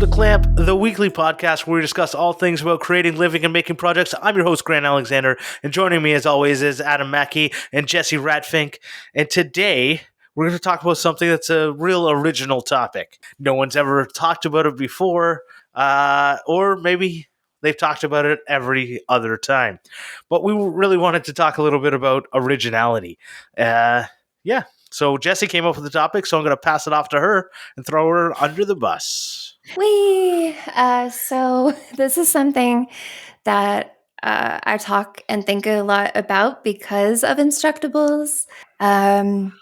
to Clamp, the weekly podcast where we discuss all things about creating, living, and making projects. I'm your host, Grant Alexander, and joining me as always is Adam Mackey and Jessy Radfink. And today, we're going to talk about something that's a real original topic. No one's ever talked about it before, or maybe they've talked about it every other time. But we really wanted to talk a little bit about originality. So Jessy came up with the topic, so I'm going to pass it off to her and throw her under the bus. So this is something that I talk and think a lot about because of Instructables. So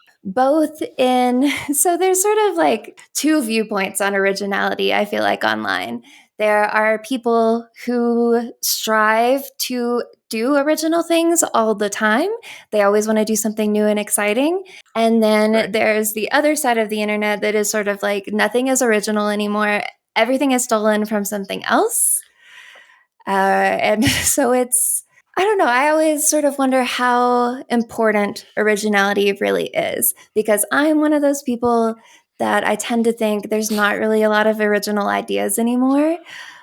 there's sort of like two viewpoints on originality, I feel like, online. There are people who strive to do original things all the time. They always want to do something new and exciting. And then there's the other side of the internet that is sort of like nothing is original anymore. Everything is stolen from something else. And so I don't know. I always sort of wonder how important originality really is, because I'm one of those people that I tend to think there's not really a lot of original ideas anymore.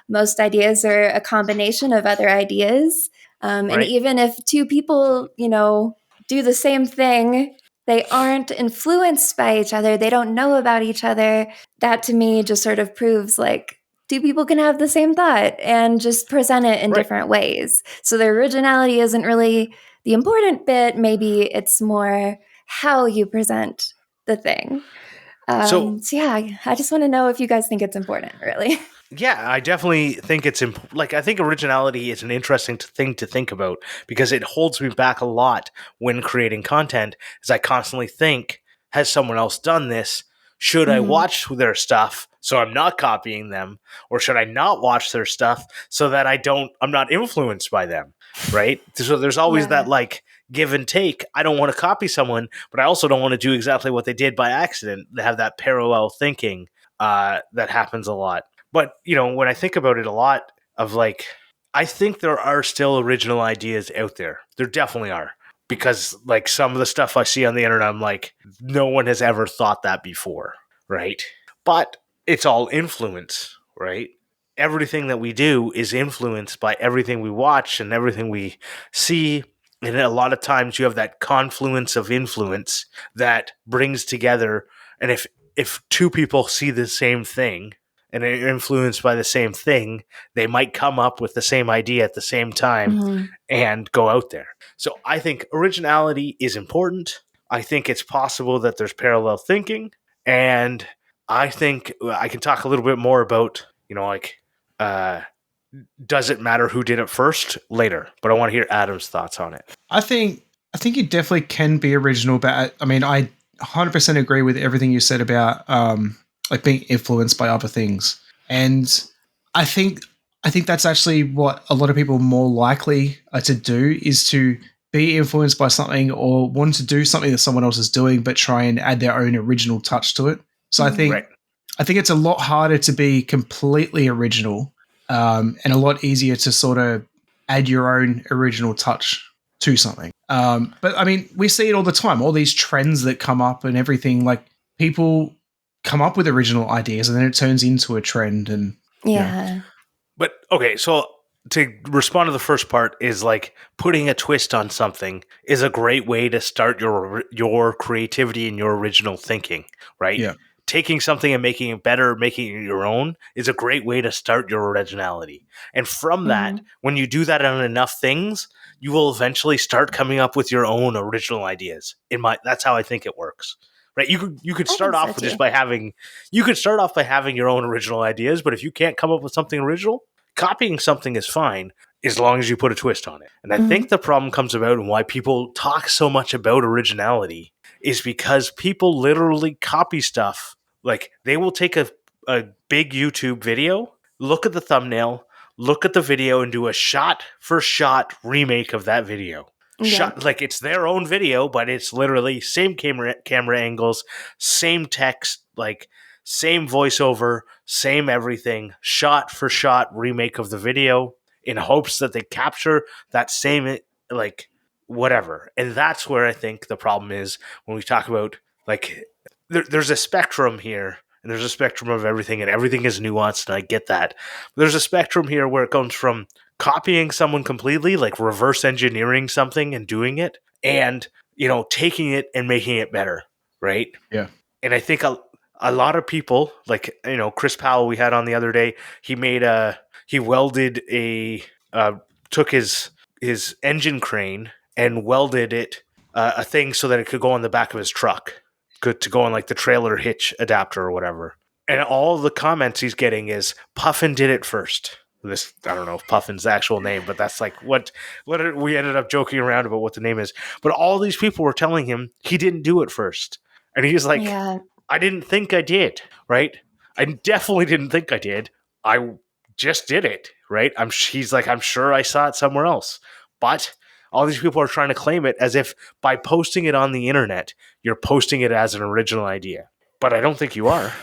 Most ideas are a combination of other ideas. And even if two people, do the same thing, they aren't influenced by each other. They don't know about each other. That to me just sort of proves like two people can have the same thought and just present it in different ways. So the originality isn't really the important bit. Maybe it's more how you present the thing. So yeah, I just want to know if you guys think it's important, really. Yeah, I definitely think it's I think originality is an interesting thing to think about because it holds me back a lot when creating content, as I constantly think, has someone else done this? Should I watch their stuff so I'm not copying them, or should I not watch their stuff so that I'm not influenced by them, right? So there's always that like give and take. I don't want to copy someone, but I also don't want to do exactly what they did by accident. They have that parallel thinking that happens a lot. But, when I think about it a lot I think there are still original ideas out there. There definitely are. Because, some of the stuff I see on the internet, I'm like, no one has ever thought that before, right? But it's all influence, right? Everything that we do is influenced by everything we watch and everything we see. And a lot of times you have that confluence of influence that brings together. And if two people see the same thing, and are influenced by the same thing, they might come up with the same idea at the same time and go out there. So I think originality is important. I think it's possible that there's parallel thinking. And I think I can talk a little bit more about, does it matter who did it first later? But I want to hear Adam's thoughts on it. I think you definitely can be original, but I mean, I 100% agree with everything you said about being influenced by other things. And I think that's actually what a lot of people are more likely to do, is to be influenced by something or want to do something that someone else is doing, but try and add their own original touch to it. So I think it's a lot harder to be completely original, and a lot easier to sort of add your own original touch to something. But I mean, we see it all the time, all these trends that come up and everything. Like, people come up with original ideas and then it turns into a trend. And But okay, so to respond to the first part is putting a twist on something is a great way to start your creativity and your original thinking, right? Yeah. Taking something and making it better, making it your own is a great way to start your originality. And from that, when you do that on enough things, you will eventually start coming up with your own original ideas. That's how I think it works. Right? You could start off by having your own original ideas, but if you can't come up with something original, copying something is fine as long as you put a twist on it. And I think the problem comes about, and why people talk so much about originality, is because people literally copy stuff. Like, they will take a big YouTube video, look at the thumbnail, look at the video, and do a shot-for-shot remake of that video. It's their own video, but it's literally same camera angles, same text, same voiceover, same everything, shot-for-shot remake of the video, in hopes that they capture that same whatever. And that's where I think the problem is when we talk about there's a spectrum here, and there's a spectrum of everything, and everything is nuanced, and I get that. But there's a spectrum here where it comes from copying someone completely, like reverse engineering something and doing it, and taking it and making it better, right? Yeah. And I think a lot of people, like Chris Powell we had on the other day, he welded took his engine crane and welded it a thing so that it could go on the back of his truck, good to go on like the trailer hitch adapter or whatever. And all the comments he's getting is Puffin did it first. This, I don't know if Puffin's the actual name, but that's like what we ended up joking around about what the name is. But all these people were telling him he didn't do it first, and he's like, Yeah. I didn't think I did, right? I definitely didn't think I did. I just did it, right? He's like, I'm sure I saw it somewhere else. But all these people are trying to claim it as if by posting it on the internet, you're posting it as an original idea. But I don't think you are.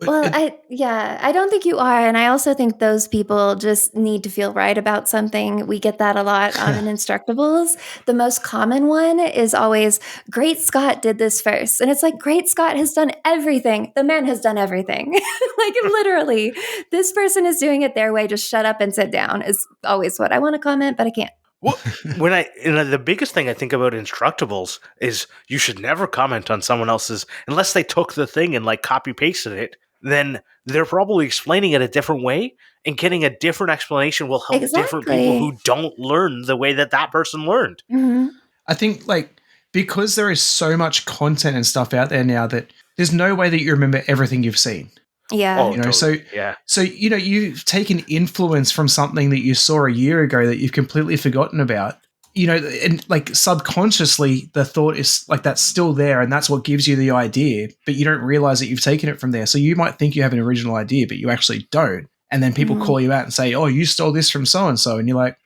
Well, I don't think you are. And I also think those people just need to feel right about something. We get that a lot in Instructables. The most common one is always, Great Scott did this first. And it's like, Great Scott has done everything. The man has done everything. Like literally, this person is doing it their way. Just shut up and sit down is always what I want to comment, but I can't. Well, the biggest thing I think about Instructables is you should never comment on someone else's unless they took the thing and like copy pasted it. Then they're probably explaining it a different way, and getting a different explanation will help different people who don't learn the way that person learned. Mm-hmm. I think like because there is so much content and stuff out there now that there's no way that you remember everything you've seen. Yeah. Totally. So you've taken influence from something that you saw a year ago that you've completely forgotten about. And like subconsciously the thought is like that's still there and that's what gives you the idea, but you don't realize that you've taken it from there. So you might think you have an original idea, but you actually don't. And then people call you out and say, oh, you stole this from so-and-so. And you're like,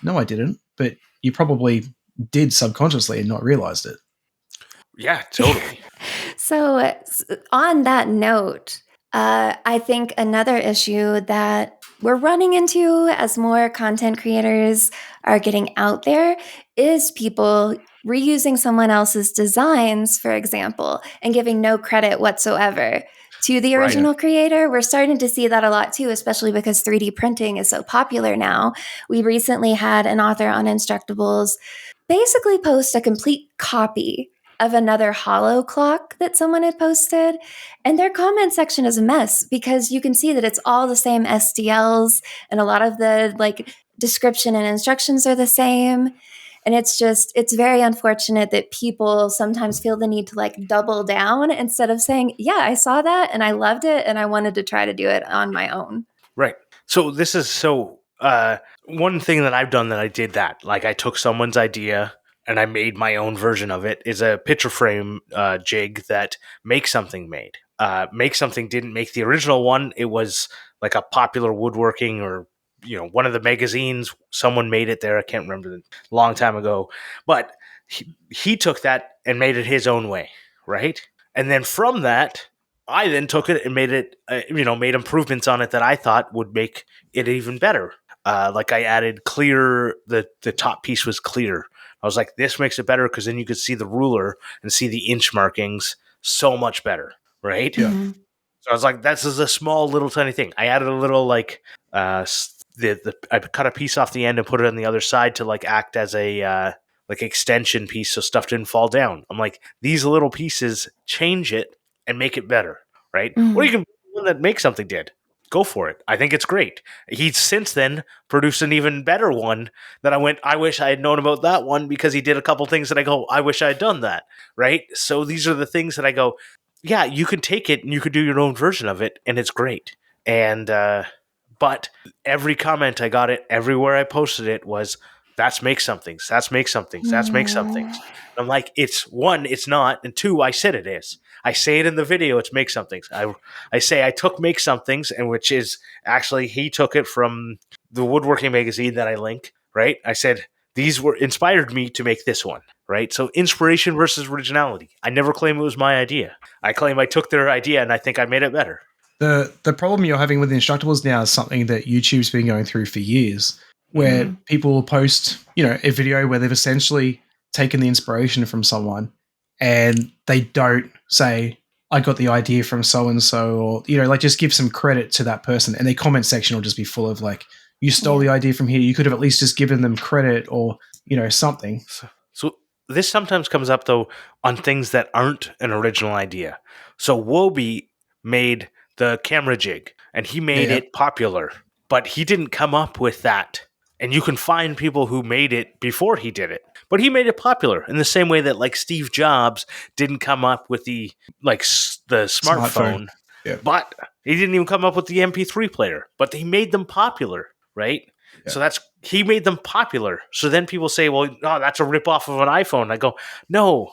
no, I didn't. But you probably did subconsciously and not realized it. Yeah, totally. So on that note, I think another issue that we're running into as more content creators are getting out there is people reusing someone else's designs, for example, and giving no credit whatsoever to the original creator. We're starting to see that a lot too, especially because 3D printing is so popular now. We recently had an author on Instructables basically post a complete copy of another hollow clock that someone had posted, and their comment section is a mess because you can see that it's all the same SDLs and a lot of the like description and instructions are the same. And it's very unfortunate that people sometimes feel the need to like double down instead of saying, yeah, I saw that and I loved it and I wanted to try to do it on my own. Right. So this is one thing that I've done that I did that. Like I took someone's idea and I made my own version of it, is a picture frame jig that Make Something made. Make Something didn't make the original one. It was like a Popular Woodworking or one of the magazines. Someone made it there. I can't remember, a long time ago. But he took that and made it his own way, right? And then from that, I then took it and made it, made improvements on it that I thought would make it even better. Like I added clear, the top piece was clear. I was like, this makes it better because then you could see the ruler and see the inch markings so much better, right? Yeah. Mm-hmm. So I was like, this is a small little tiny thing. I added a little like I cut a piece off the end and put it on the other side to like act as a like extension piece so stuff didn't fall down. I'm like, these little pieces change it and make it better, right? Mm-hmm. Or you can one that Make Something did. Go for it. I think it's great. He's since then produced an even better one that I went, I wish I had known about that one because he did a couple things that I go, I wish I had done that, right? So these are the things that I go, yeah, you can take it and you could do your own version of it and it's great. And but every comment I got it everywhere I posted it was, that's Make Somethings, that's Make Somethings, that's Make Somethings. And I'm like, it's one, it's not, and two, I said it is. I say it in the video, it's Make Somethings. I say I took Make Somethings, and which is actually, he took it from the woodworking magazine that I link, right? I said, these were inspired me to make this one, right? So inspiration versus originality. I never claim it was my idea. I claim I took their idea and I think I made it better. The problem you're having with Instructables now is something that YouTube's been going through for years, where people will post, a video where they've essentially taken the inspiration from someone and they don't say, I got the idea from so and so, or like just give some credit to that person, and their comment section will just be full of like, you stole the idea from here. You could have at least just given them credit, or something. So this sometimes comes up though on things that aren't an original idea. So Wobie made the camera jig and he made Yeah. it popular, but he didn't come up with that. And you can find people who made it before he did it, but he made it popular in the same way that like Steve Jobs didn't come up with the the smartphone. Yeah. But he didn't even come up with the MP3 player, but he made them popular, right? Yeah. So he made them popular. So then people say, well, oh, that's a ripoff of an iPhone. I go, no,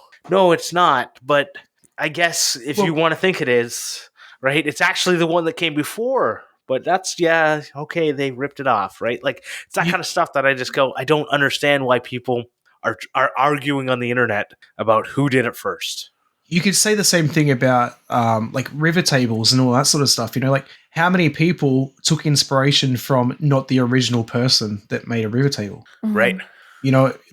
it's not. But I guess if you want to think it is, right, it's actually the one that came before. But that's, yeah, okay, they ripped it off, right? Like, it's that kind of stuff that I just go, I don't understand why people are arguing on the internet about who did it first. You could say the same thing about like river tables and all that sort of stuff. Like how many people took inspiration from not the original person that made a river table? Mm-hmm. Right.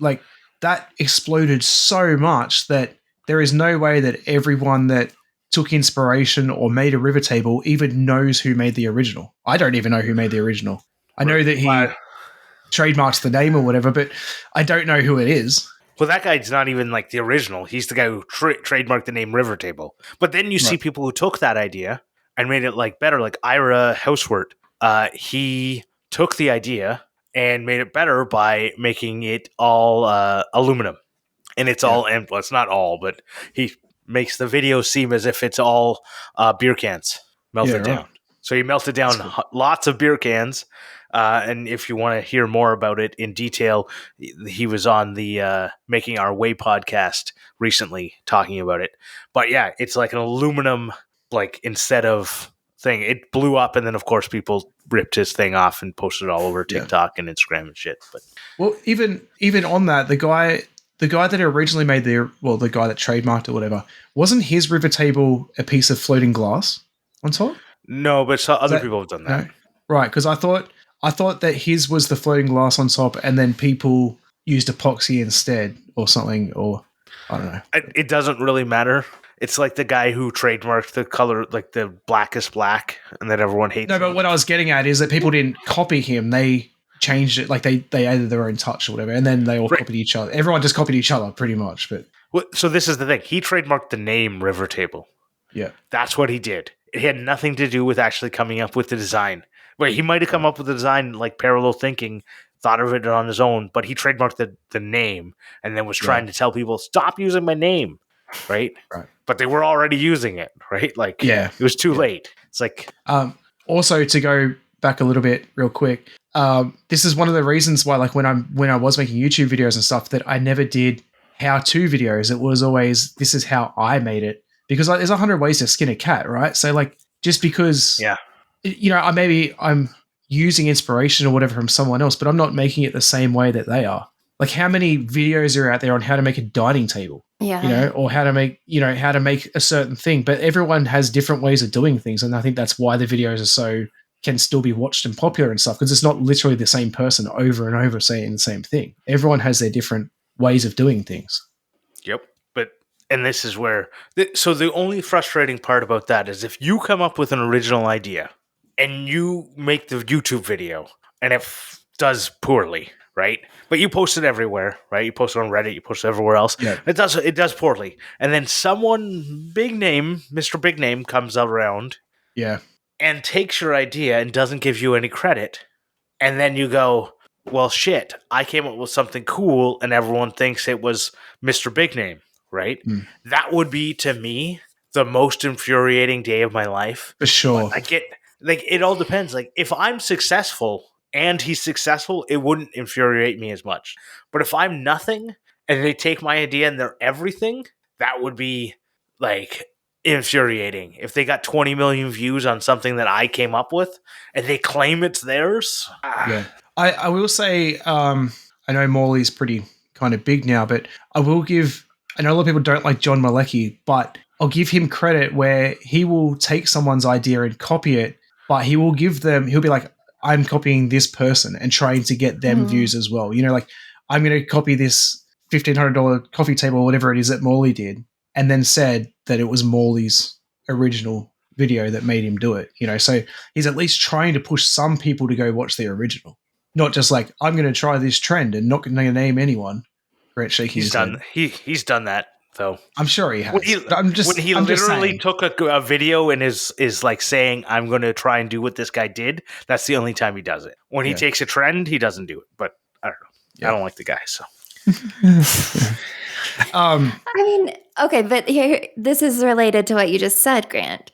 Like that exploded so much that there is no way that everyone that took inspiration or made a river table even knows who made the original. I don't even know who made the original. I know that he trademarks the name or whatever, but I don't know who it is. Well, that guy's not even like the original. He's the guy who trademarked the name River Table. But then you see people who took that idea and made it like better, like Ira Housewort. He took the idea and made it better by making it all aluminum. And it's all, well, it's not all, but he makes the video seem as if it's all beer cans melted down. So he melted down lots of beer cans. And if you want to hear more about it in detail, he was on the Making Our Way podcast recently talking about it. But yeah, it's like an aluminum, like instead of thing. It blew up, and then of course people ripped his thing off and posted it all over TikTok and Instagram and shit. But well, even on that, the guy that originally made the guy that trademarked or whatever, wasn't his river table a piece of floating glass on top? No, but other people have done that. No? Right, because I thought that his was the floating glass on top, and then people used epoxy instead or something, or I don't know. It doesn't really matter. It's like the guy who trademarked the color, like the blackest black, and that everyone hates. No, but what I was getting at is that people didn't copy him. They changed it, like they added their own touch or whatever, and then they all copied each other. Everyone just copied each other pretty much. But so this is the thing. He trademarked the name River Table. Yeah. That's what he did. It had nothing to do with actually coming up with the design. Wait, he might have come up with the design like parallel thinking, thought of it on his own, but he trademarked the name and then was trying to tell people, stop using my name, right? Right. But they were already using it, right? Like, it was too late. It's like... also, to go back a little bit real quick, this is one of the reasons why, like, when I was making YouTube videos and stuff, that I never did how-to videos. It was always, this is how I made it. Because like, there's 100 ways to skin a cat, right? So like, just because, I'm using inspiration or whatever from someone else, but I'm not making it the same way that they are. Like, how many videos are out there on how to make a dining table? Yeah. Or how to make a certain thing. But everyone has different ways of doing things. And I think that's why the videos can still be watched and popular and stuff, because it's not literally the same person over and over saying the same thing. Everyone has their different ways of doing things. Yep. And this is where... So the only frustrating part about that is if you come up with an original idea and you make the YouTube video and it does poorly, right? But you post it everywhere, right? You post it on Reddit, you post it everywhere else. Yeah. It does poorly. And then someone, big name, Mr. Big Name, comes around and takes your idea and doesn't give you any credit. And then you go, well, shit, I came up with something cool and everyone thinks it was Mr. Big Name. Right? That would be, to me, the most infuriating day of my life. For sure. But it all depends. Like, if I'm successful and he's successful, it wouldn't infuriate me as much. But if I'm nothing and they take my idea and they're everything, that would be, like, infuriating. If they got 20 million views on something that I came up with and they claim it's theirs. Yeah. I will say, I know Morley's pretty kind of big now, but I will give... I know a lot of people don't like John Malecki, but I'll give him credit where he will take someone's idea and copy it, but he'll be like, I'm copying this person and trying to get them views as well. Like, I'm going to copy this $1,500 coffee table or whatever it is that Morley did, and then said that it was Morley's original video that made him do it. So he's at least trying to push some people to go watch the original, not just like, I'm going to try this trend and not going to name anyone. Grant shaking his head. He's done that though. I'm sure he has. When But I'm just literally saying. took a video and is like saying, I'm going to try and do what this guy did, that's the only time he does it. When he takes a trend, he doesn't do it. But I don't know. Yeah. I don't like the guy, so. I mean, okay, but here, this is related to what you just said, Grant.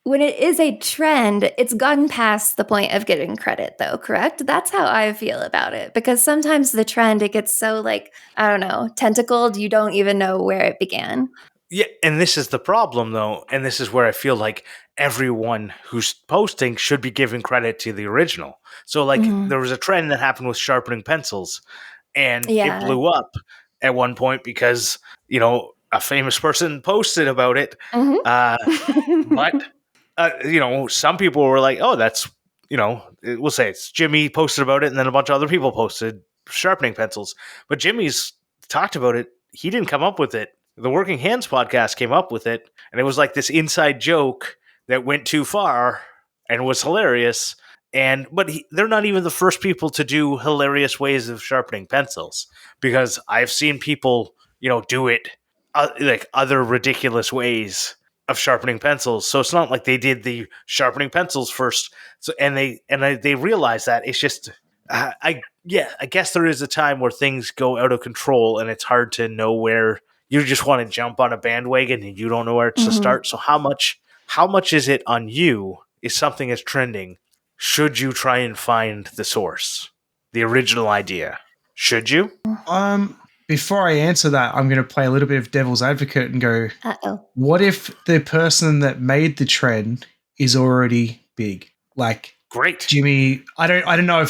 When it is a trend, it's gotten past the point of getting credit, though, correct? That's how I feel about it. Because sometimes the trend, it gets so, like, I don't know, tentacled, you don't even know where it began. Yeah, and this is the problem, though, and this is where I feel like everyone who's posting should be giving credit to the original. So, like, there was a trend that happened with sharpening pencils, and it blew up at one point because, a famous person posted about it. But some people were like, oh, that's, we'll say it's Jimmy posted about it, and then a bunch of other people posted sharpening pencils. But Jimmy's talked about it. He didn't come up with it. The Working Hands podcast came up with it, and it was like this inside joke that went too far and was hilarious. But they're not even the first people to do hilarious ways of sharpening pencils, because I've seen people, do it like other ridiculous ways of sharpening pencils. So it's not like they did the sharpening pencils first. So and they realized that it's just I guess there is a time where things go out of control and it's hard to know where you just want to jump on a bandwagon and you don't know where to start. So how much is it on you if something is trending? Should you try and find the source, the original idea? Should you? Before I answer that, I'm going to play a little bit of devil's advocate and go, what if the person that made the trend is already big? Like, great, Jimmy, I don't know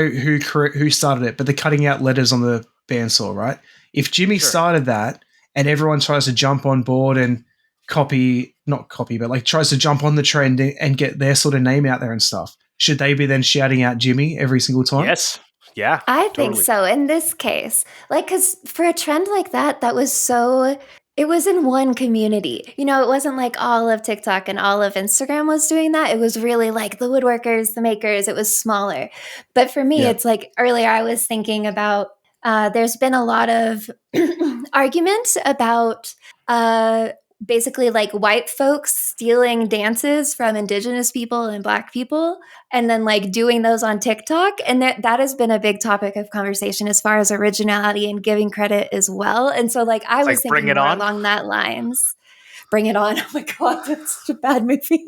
who started it, but the cutting out letters on the bandsaw, right? If Jimmy started that and everyone tries to jump on board and not copy, but like tries to jump on the trend and get their sort of name out there and stuff, should they be then shouting out Jimmy every single time? Yes. Yeah, I think so in this case. Like, because for a trend like that it was in one community. It wasn't like all of TikTok and all of Instagram was doing that. It was really like the woodworkers, the makers, it was smaller. But for me, it's like earlier I was thinking about, there's been a lot of arguments about basically like white folks stealing dances from indigenous people and Black people and then like doing those on TikTok. And that has been a big topic of conversation as far as originality and giving credit as well. And so like I was thinking more along that lines. Bring It On. Oh my God, that's such a bad movie.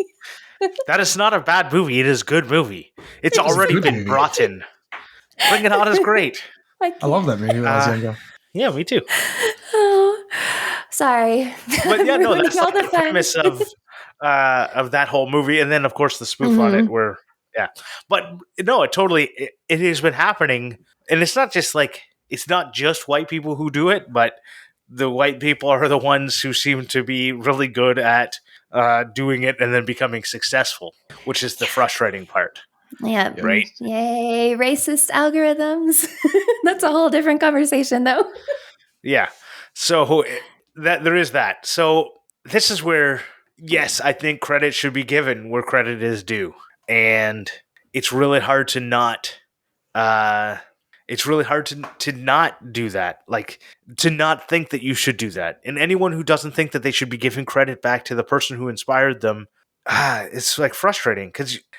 That is not a bad movie. It is a good movie. It's already been brought in. Bring It On is great. I love that movie when I was younger. Yeah, me too. Oh, sorry. But yeah, no, that's like the premise of that whole movie, and then of course the spoof on it. But no, it has been happening, and it's not just white people who do it, but the white people are the ones who seem to be really good at doing it and then becoming successful, which is the frustrating part. Yeah. Right. Yay, racist algorithms. That's a whole different conversation, though. Yeah. So that there is that. So this is where, yes, I think credit should be given where credit is due, and it's really hard to not. It's really hard to not do that. Like, to not think that you should do that. And anyone who doesn't think that they should be giving credit back to the person who inspired them, it's like frustrating.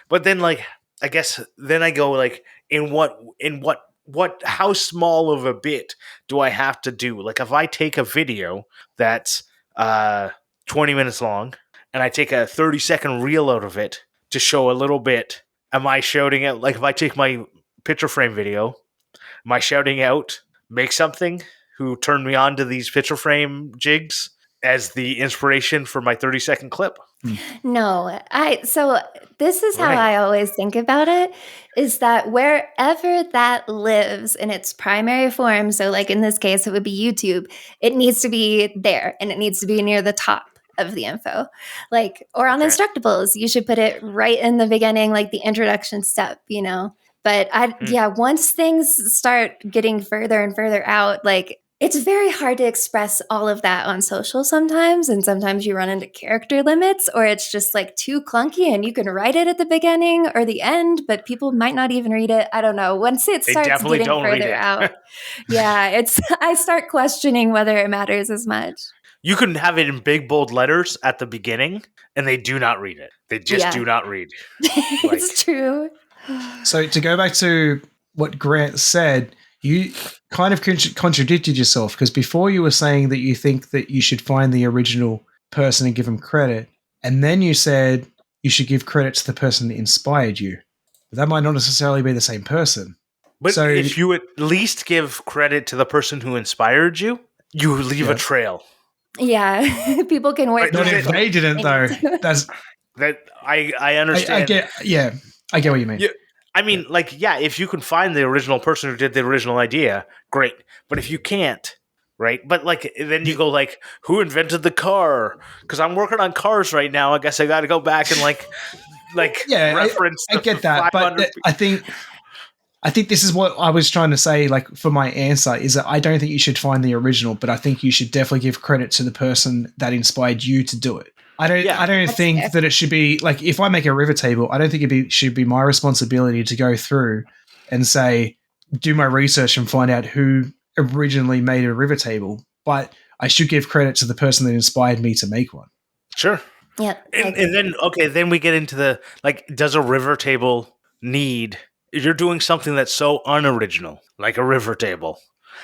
But then like, I guess then I go like, how small of a bit do I have to do? Like, if I take a video that's 20 minutes long and I take a 30-second reel out of it to show a little bit, am I shouting out? Like, if I take my picture frame video, am I shouting out, make something, who turned me on to these picture frame jigs, as the inspiration for my 30-second clip? No, so this is how I always think about it, is that wherever that lives in its primary form, so like in this case, it would be YouTube, it needs to be there and it needs to be near the top of the info. Like, or on Instructables, you should put it right in the beginning, like the introduction step, But once things start getting further and further out, like it's very hard to express all of that on social sometimes, and sometimes you run into character limits, or it's just like too clunky and you can write it at the beginning or the end, but people might not even read it. I don't know. Once it They starts definitely getting don't read further it. out, yeah, it's I start questioning whether it matters as much. You can have it in big bold letters at the beginning, and they do not read it. They just Yeah. do not read. Like, It's true. So to go back to what Grant said, you kind of contradicted yourself, because before you were saying that you think that you should find the original person and give them credit, and then you said you should give credit to the person that inspired you. But that might not necessarily be the same person. but So if you at least give credit to the person who inspired you, you leave a Yeah. trail. Yeah, people can work. Right, not there's if they didn't, though. That's That I I understand. get. Yeah, I get what you mean. Yeah, I mean, like, yeah, if you can find the original person who did the original idea, great. But if you can't, right? But like, then you go like, who invented the car? Because I'm working on cars right now. I guess I got to go back and like Yeah, reference. I the get that, but 500 I think this is what I was trying to say. Like, for my answer is that I don't think you should find the original, but I think you should definitely give credit to the person that inspired you to do it. I don't That's think fair. that it should be like, if I make a river table, I don't think should be my responsibility to go through and say, do my research and find out who originally made a river table. But I should give credit to the person that inspired me to make one. Sure. Yeah, And then okay, then we get into the like, does a river table need? If you're doing something that's so unoriginal, like a river table,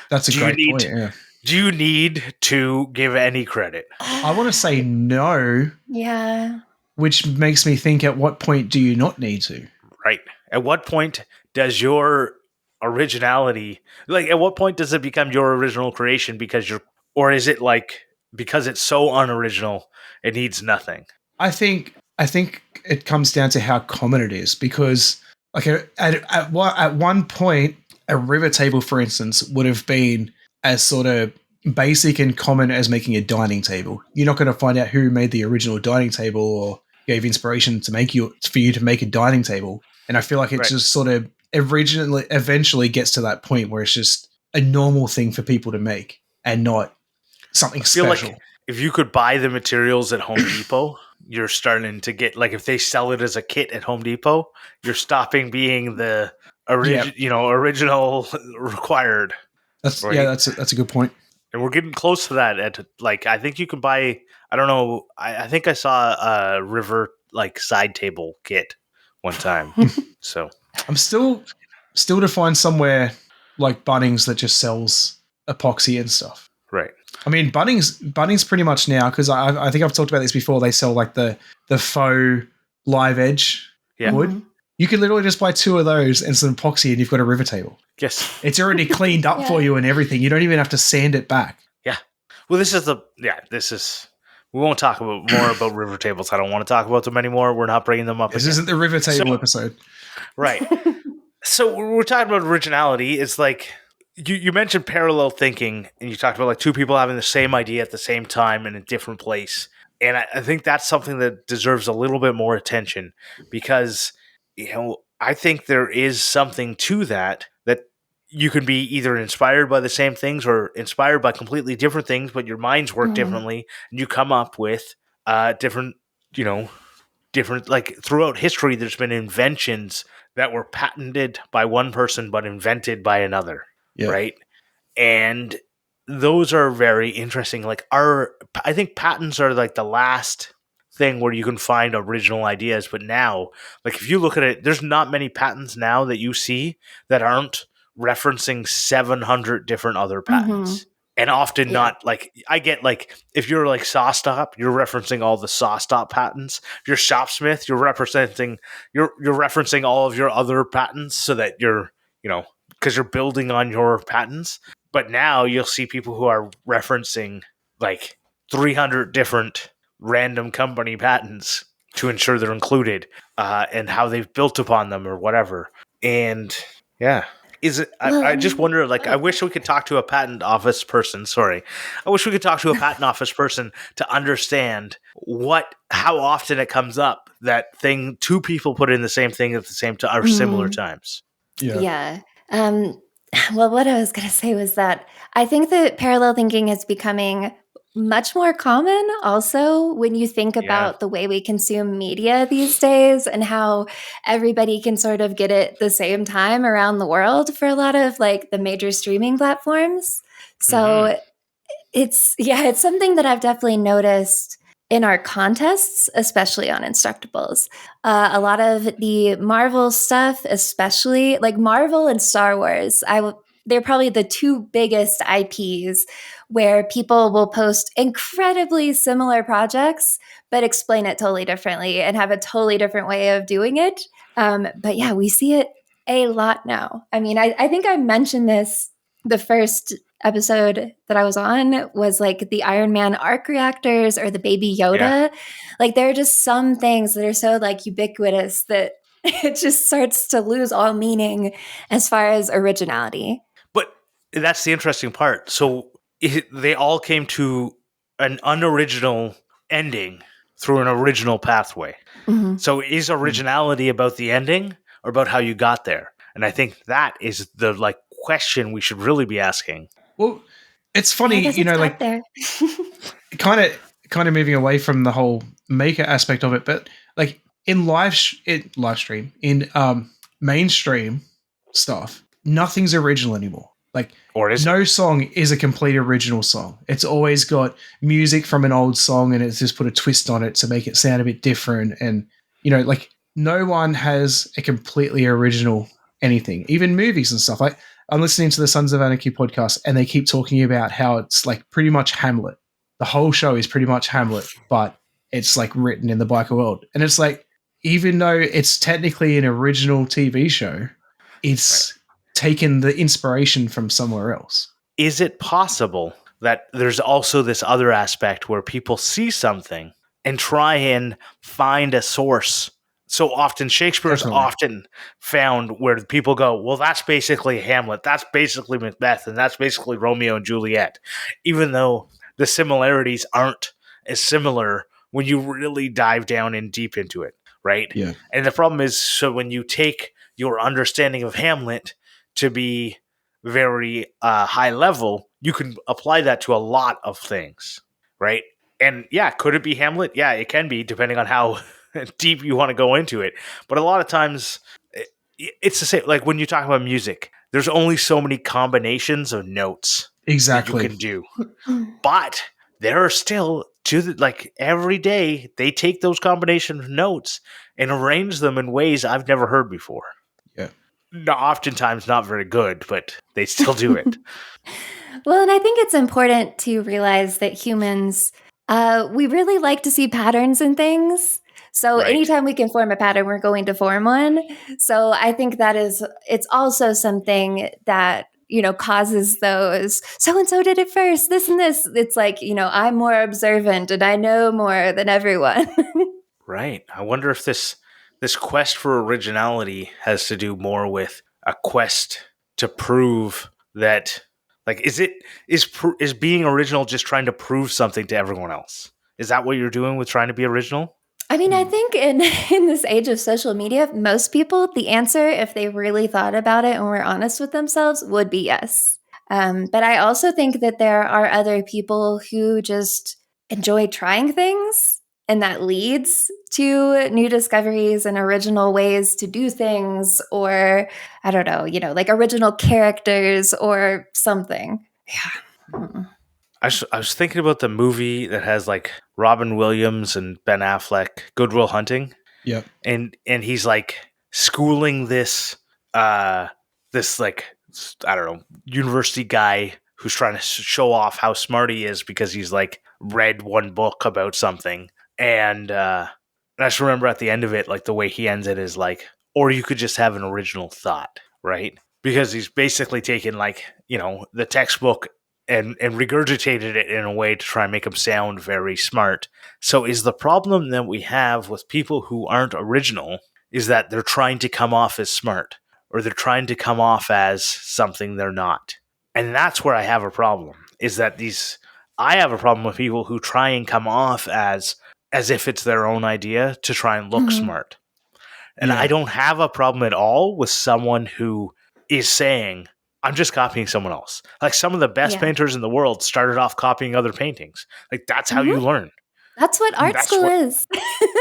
That's a Do you great need- point. Yeah. do you need to give any credit? I want to say no, yeah. which makes me think, at what point do you not need to? Right. At what point does your originality, like, at what point does it become your original creation because or is it like, because it's so unoriginal, it needs nothing? I think it comes down to how common it is, because like at one point, a river table, for instance, would have been as sort of basic and common as making a dining table. You're not going to find out who made the original dining table or gave inspiration for you to make a dining table. And I feel like it Right. just sort of eventually gets to that point where it's just a normal thing for people to make and not something I feel special. like if you could buy the materials at Home Depot, you're starting to get, like, if they sell it as a kit at Home Depot, you're stopping being the original required. That's Right. yeah, that's a good point. And we're getting close to that. At like, I think you can buy. I don't know. I think I saw a river like side table kit one time. So I'm still to find somewhere like Bunnings that just sells epoxy and stuff. right, I mean, Bunnings pretty much now, because I think I've talked about this before. They sell like the faux live edge yeah, wood. Mhm. You can literally just buy 2 of those and some epoxy, and you've got a river table. yes. It's already cleaned up Yeah. for you and everything. You don't even have to sand it back. Well, this is. We won't talk about more about river tables. I don't want to talk about them anymore. We're not bringing them up. This again. isn't the river table So- episode. Right. So we're talking about originality. It's like you mentioned parallel thinking, and you talked about like two people having the same idea at the same time in a different place. And I think that's something that deserves a little bit more attention, because I think there is something to that you can be either inspired by the same things or inspired by completely different things, but your minds work Mhm. differently, and you come up with different, different, like, throughout history, there's been inventions that were patented by one person but invented by another, Yeah. right? And those are very interesting. Like, I think patents are like the last thing where you can find original ideas. But now, like, if you look at it, there's not many patents now that you see that aren't referencing 700 different other patents. And often Yeah. not, like, I get, like, if you're like SawStop, you're referencing all the SawStop patents. If you're Shopsmith, you're referencing all of your other patents, so that you're, because you're building on your patents. But now you'll see people who are referencing like 300 different random company patents to ensure they're included, and how they've built upon them or whatever. And yeah. I just wonder, like, I wish we could talk to a patent office person. Sorry. I wish we could talk to a patent office person to understand how often it comes up that two people put in the same thing at the same time or similar times. Yeah. Yeah. Well, what I was going to say was that I think that parallel thinking is becoming much more common also when you think Yeah. about the way we consume media these days and how everybody can sort of get it the same time around the world for a lot of like the major streaming platforms. Hmm. So it's something that I've definitely noticed in our contests, especially on Instructables. A lot of the Marvel stuff, especially like Marvel and Star Wars, they're probably the two biggest IPs where people will post incredibly similar projects, but explain it totally differently and have a totally different way of doing it. But yeah, we see it a lot now. I mean, I think I mentioned this the first episode that I was on was like the Iron Man arc reactors or the baby Yeah. Yoda. Like there are just some things that are so like ubiquitous that it just starts to lose all meaning as far as originality. But that's the interesting part. So they all came to an unoriginal ending through an original pathway. Mhm. So is Mm. originality about the ending or about how you got there? And I think that is the like question we should really be asking. Well, it's Yeah, I funny, guess it's out like there. kind of moving away from the whole maker aspect of it, but like in live stream in mainstream stuff, nothing's original anymore. Like Or is it? no song is a complete original song. It's always got music from an old song and it's just put a twist on it to make it sound a bit different. And like no one has a completely original anything. Even movies and stuff. Like I'm listening to the Sons of Anarchy podcast and they keep talking about how it's like pretty much Hamlet. The whole show is pretty much Hamlet, but it's like written in the biker world. And it's like, even though it's technically an original TV show, Right. it's taken the inspiration from somewhere else. Is it possible that there's also this other aspect where people see something and try and find a source? So often Shakespeare is Definitely. often found where people go, well, that's basically Hamlet, that's basically Macbeth, and that's basically Romeo and Juliet, even though the similarities aren't as similar when you really dive down and deep into it, right? Yeah. And the problem is, so when you take your understanding of Hamlet to be very high level, you can apply that to a lot of things, right? And yeah, could it be Hamlet? Yeah, it can be, depending on how deep you want to go into it. But a lot of times, it's the same. Like when you talk about music, there's only so many combinations of notes that you Exactly. can do. But there are still like every day they take those combination of notes and arrange them in ways I've never heard before. Yeah. Oftentimes not very good, but they still do it. Well, and I think it's important to realize that humans, we really like to see patterns in things. So Right. anytime we can form a pattern, we're going to form one. So I think it's also something that, causes those, so and so did it first, this and this. It's like, I'm more observant and I know more than everyone. Right. I wonder if this quest for originality has to do more with a quest to prove that, like, is being original just trying to prove something to everyone else? Is that what you're doing with trying to be original? I mean, I think in in this age of social media, most people, the answer, if they really thought about it and were honest with themselves, would be yes. But I also think that there are other people who just enjoy trying things, and that leads to new discoveries and original ways to do things, or I don't know, like original characters or something. Yeah. Mm. I was thinking about the movie that has like Robin Williams and Ben Affleck, Good Will Hunting, Yeah. and he's like schooling uh this like I don't know university guy who's trying to show off how smart he is because he's like read one book about something, and I just remember at the end of it, like the way he ends it is like, or you could just have an original thought, right? Because he's basically taken like the textbook and regurgitated it in a way to try and make him sound very smart. So is the problem that we have with people who aren't original is that they're trying to come off as smart or they're trying to come off as something they're not. And that's where I have a problem. Is that I have a problem with people who try and come off as if it's their own idea to try and look Mhm. smart. And I Yeah. don't have a problem at all with someone who is saying, I'm just copying someone else. Like some of the best Yeah. painters in the world started off copying other paintings. Like that's how you learn. That's what art That's school what is.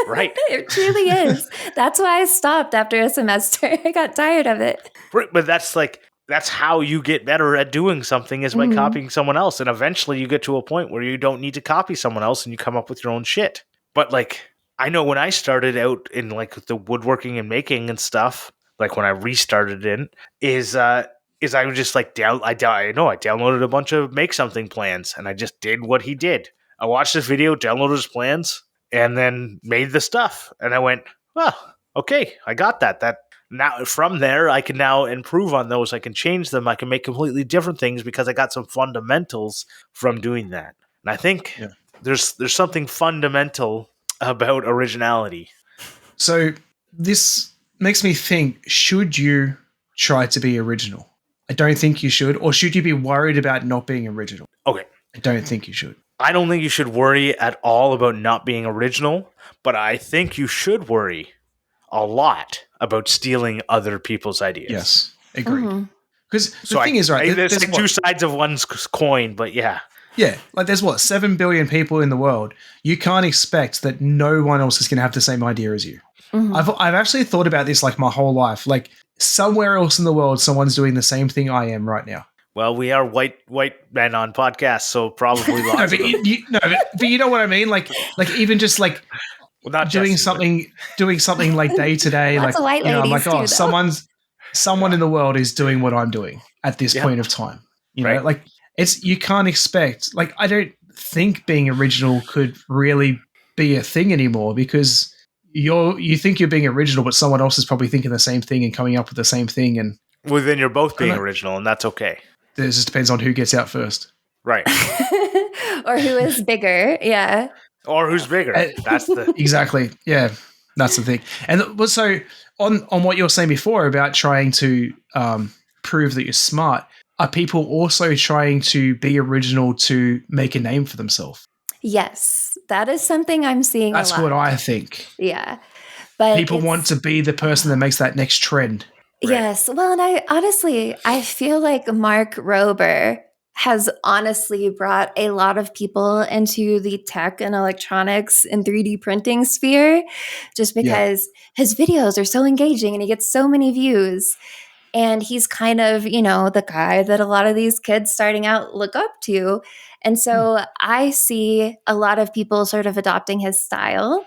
right. It truly is. That's why I stopped after a semester. I got tired of it. But that's how you get better at doing something is by copying someone else. And eventually you get to a point where you don't need to copy someone else and you come up with your own shit. But like I know when I started out in like the woodworking and making and stuff, like when I restarted in, is I was just like I downloaded a bunch of make something plans and I just did what he did. I watched this video, downloaded his plans, and then made the stuff. And I went, well, okay, I got that. That now from there I can now improve on those. I can change them. I can make completely different things because I got some fundamentals from doing that. And I think there's something fundamental about originality. So this makes me think, should you try to be original? I don't think you should. Or should you be worried about not being original? Okay. I don't think you should. I don't think you should worry at all about not being original, but I think you should worry a lot about stealing other people's ideas. Yes, agreed. Because the thing is, right, there's like two sides of one coin, but yeah. Yeah, like there's 7 billion people in the world. You can't expect that no one else is going to have the same idea as you. I've actually thought about this like my whole life. Like somewhere else in the world, someone's doing the same thing I am right now. Well, we are white men on podcasts, so probably lots of them. But you know what I mean? Like even just like doing something like day to day. Like, Lots of white ladies I'm like, oh, too, someone in the world is doing what I'm doing at this point of time. You know, like you can't expect, like, I don't think being original could really be a thing anymore because you think you're being original, but someone else is probably thinking the same thing and coming up with the same thing. And well, then you're both being original, and that's okay. It just depends on who gets out first. Right. Or who is bigger. Yeah. Or who's bigger. That's the exactly. Yeah. That's the thing. And so on what you were saying before about trying to prove that you're smart, are people also trying to be original to make a name for themselves? Yes. That is something I'm seeing That's a lot. what I think. Yeah. But people want to be the person that makes that next trend. Right. Yes. Well, and I feel like Mark Rober has honestly brought a lot of people into the tech and electronics and 3D printing sphere just because his videos are so engaging and he gets so many views. And he's kind of, the guy that a lot of these kids starting out look up to. And so I see a lot of people sort of adopting his style.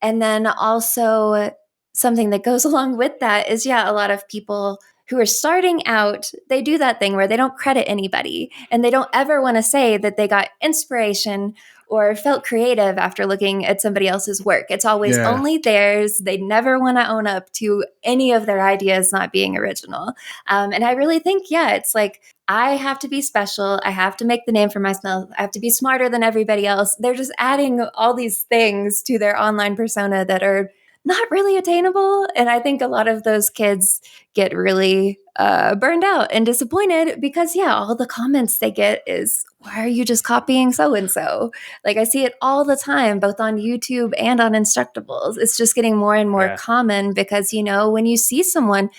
And then also something that goes along with that is, a lot of people who are starting out, they do that thing where they don't credit anybody and they don't ever want to say that they got inspiration or felt creative after looking at somebody else's work. It's always only theirs. They never want to own up to any of their ideas not being original. And I really think, it's like, I have to be special. I have to make the name for myself. I have to be smarter than everybody else. They're just adding all these things to their online persona that are not really attainable. And I think a lot of those kids get really burned out and disappointed because, all the comments they get is, why are you just copying so-and-so? Like I see it all the time, both on YouTube and on Instructables. It's just getting more and more common because, when you see someone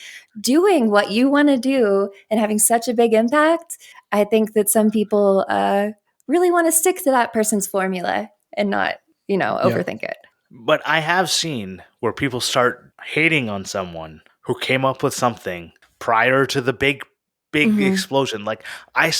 doing what you want to do and having such a big impact, I think that some people really want to stick to that person's formula and not, overthink it. But I have seen where people start hating on someone who came up with something prior to the big explosion. Like I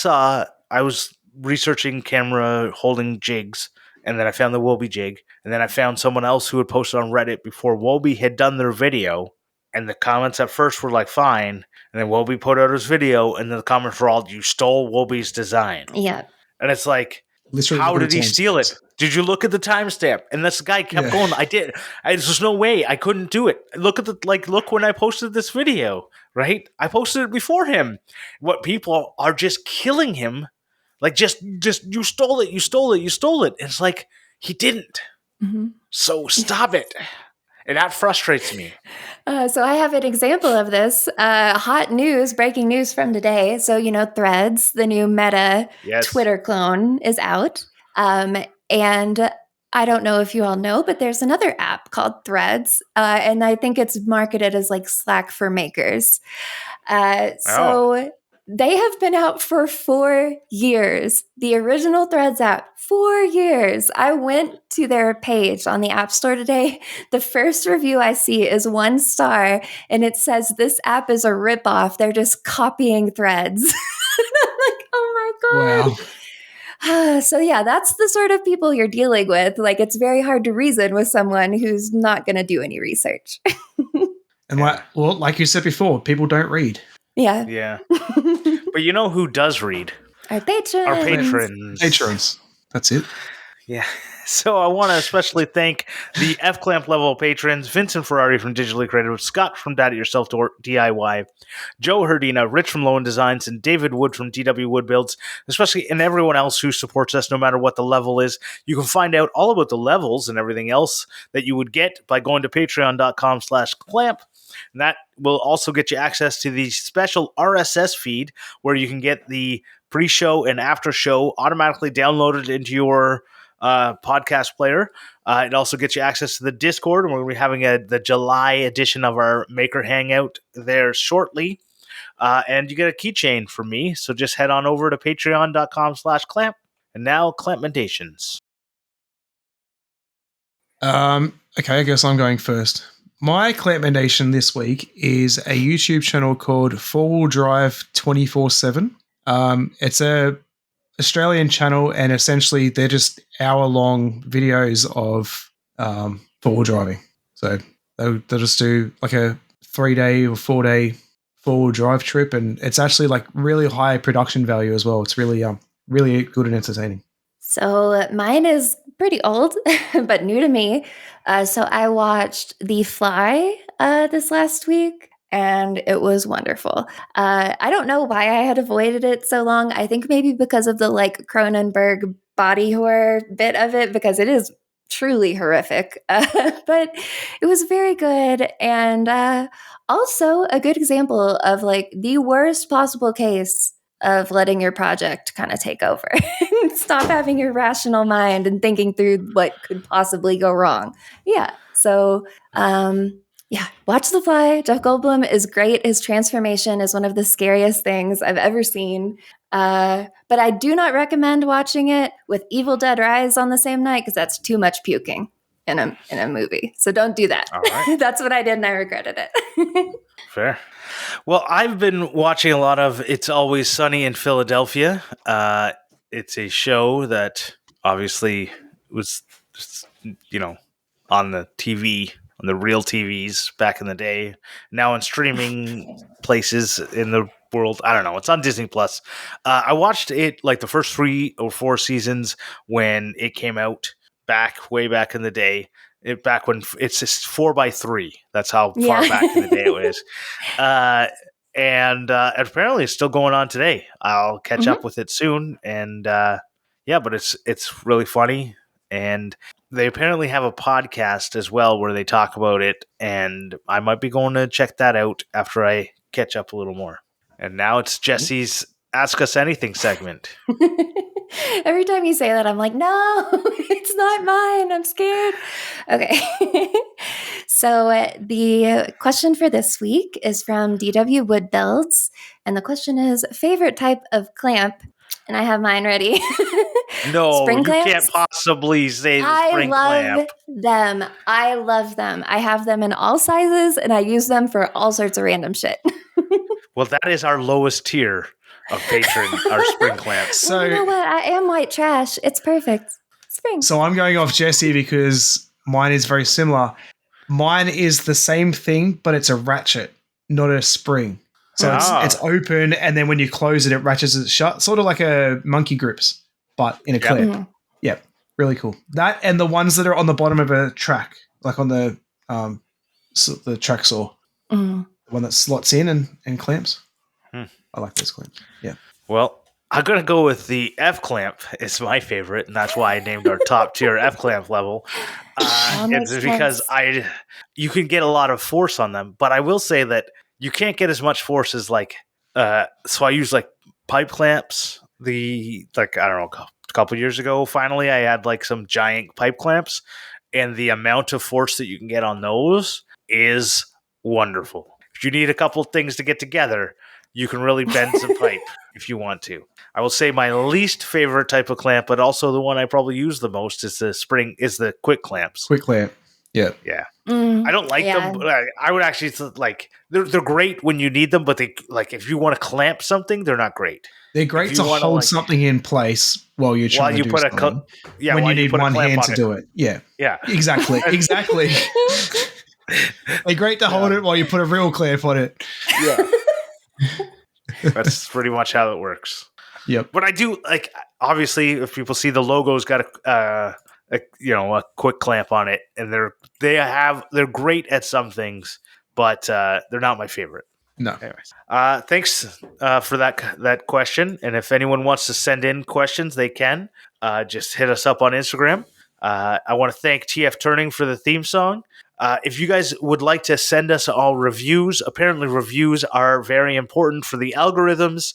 was researching camera holding jigs, and then I found the Wobie jig, and then I found someone else who had posted on Reddit before Wobie had done their video, and the comments at first were like, fine, and then Wobie put out his video, and the comments were all, you stole Wobie's design. Yeah. And it's like, literally, how did he steal it? Did you look at the timestamp? And this guy kept going. I did. There's no way I couldn't do it. Look when I posted this video, right? I posted it before him. What people are just killing him. Like just you stole it. And it's like, he didn't. Mm-hmm. So stop it. And that frustrates me. So I have an example of this. Hot news, breaking news from today. So, Threads, the new Meta Twitter clone is out. And I don't know if you all know, but there's another app called Threads. And I think it's marketed as like Slack for makers. So They have been out for 4 years. The original Threads app, 4 years. I went to their page on the App Store today. The first review I see is 1 star, and it says this app is a ripoff. They're just copying Threads. I'm like, oh my God. Wow. So yeah, that's the sort of people you're dealing with. Like, it's very hard to reason with someone who's not going to do any research. And like you said before, people don't read. Yeah. Yeah. But you know who does read? Our patrons. Our patrons. Patrons. That's it. Yeah. So I want to especially thank the F-Clamp level patrons, Vincent Ferrari from Digitally Creative, Scott from Dad It Yourself DIY, Joe Herdina, Rich from Lowen Designs, and David Wood from DW Wood Builds, especially, and everyone else who supports us no matter what the level is. You can find out all about the levels and everything else that you would get by going to patreon.com/clamp. And that will also get you access to the special RSS feed where you can get the pre-show and after-show automatically downloaded into your podcast player. It also gets you access to the Discord, and we're going to be having the July edition of our Maker Hangout there shortly. And you get a keychain from me, so just head on over to patreon.com/clamp. And now, CLAMPmendations. Okay, I guess I'm going first. My clampmendation this week is a YouTube channel called 4 Wheel Drive 24/7. It's a Australian channel, and essentially they're just hour-long videos of 4-wheel driving. So they'll just do like a 3-day or 4-day 4-wheel drive trip, and it's actually like really high production value as well. It's really really good and entertaining. So mine is pretty old, but new to me. So I watched The Fly this last week, and it was wonderful. I don't know why I had avoided it so long. I think maybe because of the like Cronenberg body horror bit of it, because it is truly horrific. But it was very good, and also a good example of like the worst possible case of letting your project kind of take over. Stop having your rational mind and thinking through what could possibly go wrong. Yeah. So, yeah, watch The Fly. Jeff Goldblum is great. His transformation is one of the scariest things I've ever seen. But I do not recommend watching it with Evil Dead Rise on the same night because that's too much puking in a movie. So don't do that. All right. That's what I did, and I regretted it. Fair. Well, I've been watching a lot of It's Always Sunny in Philadelphia. It's a show that obviously was, just, on the TV, on the real TVs back in the day. Now in streaming places in the world. I don't know. It's on Disney Plus. I watched it like the first 3 or 4 seasons when it came out way back in the day. Back when it's just 4x3. That's how far back in the day it was. And apparently it's still going on today. I'll catch up with it soon. And but it's really funny. And they apparently have a podcast as well where they talk about it. And I might be going to check that out after I catch up a little more. And now it's Jesse's Ask Us Anything segment. Every time you say that, I'm like, no, it's not mine. I'm scared. Okay. So the question for this week is from DW Wood Builds. And the question is, favorite type of clamp? And I have mine ready. No, spring you clamps? can't possibly say the spring clamp. I love them. I have them in all sizes, and I use them for all sorts of random shit. Well, that is our lowest tier of patron, our spring clamps. So you know what? I am white trash. It's perfect. Spring. So I'm going off Jessy because mine is very similar. Mine is the same thing, but it's a ratchet, not a spring. So it's open, and then when you close it, it ratchets it shut, sort of like a monkey grips, but in a clip. Mm-hmm. Yep, really cool. That and the ones that are on the bottom of a track, like on the track saw, the one that slots in and clamps. I like those clamps. Yeah. Well, I'm going to go with the F clamp. It's my favorite, and that's why I named our top tier F clamp level. It's because you can get a lot of force on them, but I will say that you can't get as much force as so I use like pipe clamps. I don't know, a couple years ago, finally I had like some giant pipe clamps, and the amount of force that you can get on those is wonderful. If you need a couple things to get together, you can really bend some pipe if you want to. I will say my least favorite type of clamp, but also the one I probably use the most is the quick clamps. Quick clamp. Yeah. Yeah. I don't like them, but I would actually like they're great when you need them, but they like if you want to clamp something, they're not great. They're great to hold something in place while you're trying to do something. When you need one hand to do it. Yeah. Yeah. Exactly. Exactly. They're great to hold it while you put a real clamp on it. Yeah. That's pretty much how it works. Yep. But I do like obviously if people see the logo's got a quick clamp on it, and they're great at some things, but they're not my favorite. No. Anyways, thanks for that question. And if anyone wants to send in questions, they can just hit us up on Instagram. I want to thank TF Turning for the theme song. If you guys would like to send us all reviews, apparently reviews are very important for the algorithms.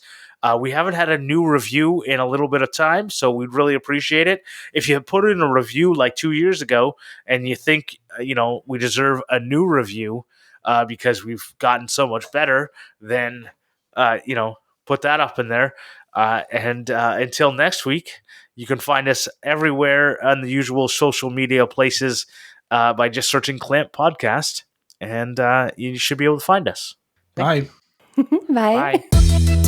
We haven't had a new review in a little bit of time, so we'd really appreciate it. If you put in a review like 2 years ago and you think, we deserve a new review because we've gotten so much better, then, put that up in there. And until next week, you can find us everywhere on the usual social media places by just searching Clamp Podcast, and you should be able to find us. Bye. Bye. Bye.